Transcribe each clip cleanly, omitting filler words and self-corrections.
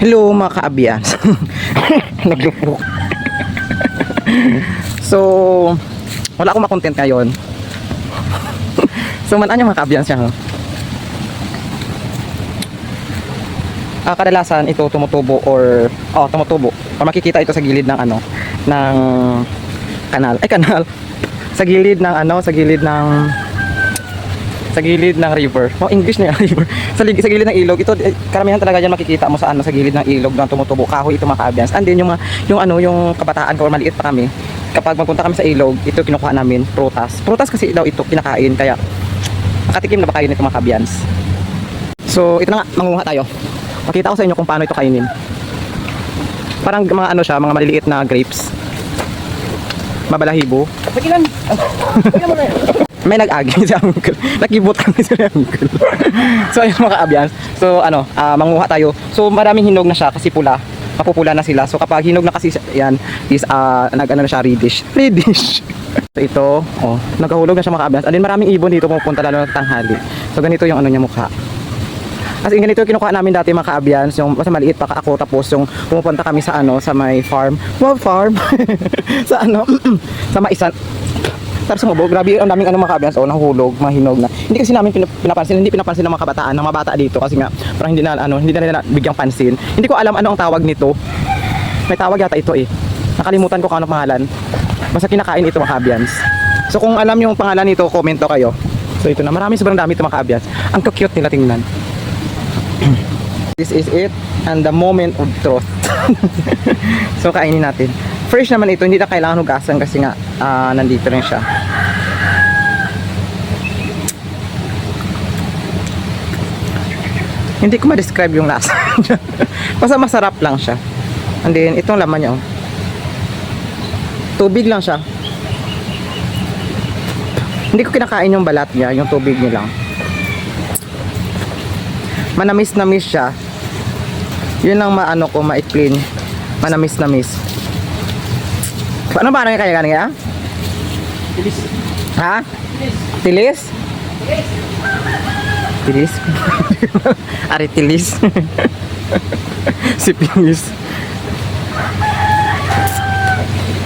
Hello mga kaabians. Naglupok. So, wala akong makontent ngayon. So, manaan yung mga kaabians niya. Kadalasan ito tumutubo or tumutubo. Or makikita ito sa gilid ng ng kanal. Sa gilid ng river. English na yung river. Sa gilid ng ilog. Ito karamihan talaga diyan makikita mo sa sa gilid ng ilog na tumutubo kahoy ito mga kaabians. And then yung kabataan ko or maliit pa kami, kapag magpunta kami sa ilog, ito kinukuha namin prutas. Prutas kasi daw ito kinakain, kaya nakatikim na ba kayo nito mga kaabians? So, ito na nga, mangunguha tayo. Makita ko sa inyo kung paano ito kainin. Parang mga siya, mga maliliit na grapes. Mabalahibo. Pagilan. May nag-agi si uncle. Nakibot kami si uncle. So ayun mga kaabians. So manguha tayo. So maraming hinog na siya kasi pula. Mapupula na sila. So kapag hinog na kasi yan is na siya reddish. So ito, nagkahulog na siya mga kaabians. And then maraming ibon dito pumupunta lalo na tanghali. So ganito yung niya mukha. Kasi ganito yung kinukuha namin dati mga kaabians, yung basta maliit pa ako, tapos yung pumupunta kami sa sa may farm. Wow, farm. sa sa maisan. Tapos grabe ang daming mga kaabians, nahulog, mahinog na. Hindi kasi namin pinapansin ng mga kabataan, ng mga bata dito kasi nga parang hindi na nila bigyang pansin. Hindi ko alam ano ang tawag nito. May tawag yata ito Nakalimutan ko kung ano pangalan. Basta kinakain ito mga kaabians. So kung alam yung pangalan nito, comment daw kayo. So ito na, sobrang dami ito mga kaabians. Ang cute nila tingnan. This is it and the moment of truth. So kainin natin. Fresh naman ito, hindi na kailangan hugasan kasi nga nandito rin siya. Hindi ko ma-describe yung lasa. Basta masarap lang siya. And then itong laman niya tubig lang siya. Hindi ko kinakain yung balat niya, yung tubig niya lang. Manamis-namis siya. Yun lang ma-explain. Manamis-namis. Ano ba kaya kaya? Tilis. Ha? Tilis? Tilis? Ari tilis. Si Pingis.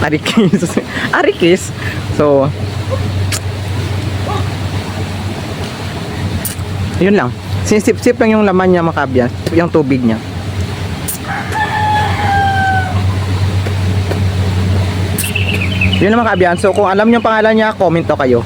Arikis. Arikis. So, yun lang. Sinisip-sip lang yung laman niya mga kaabians, yung tubig niya. Yun naman kaabians. So kung alam niyo ang pangalan niya, comment to kayo.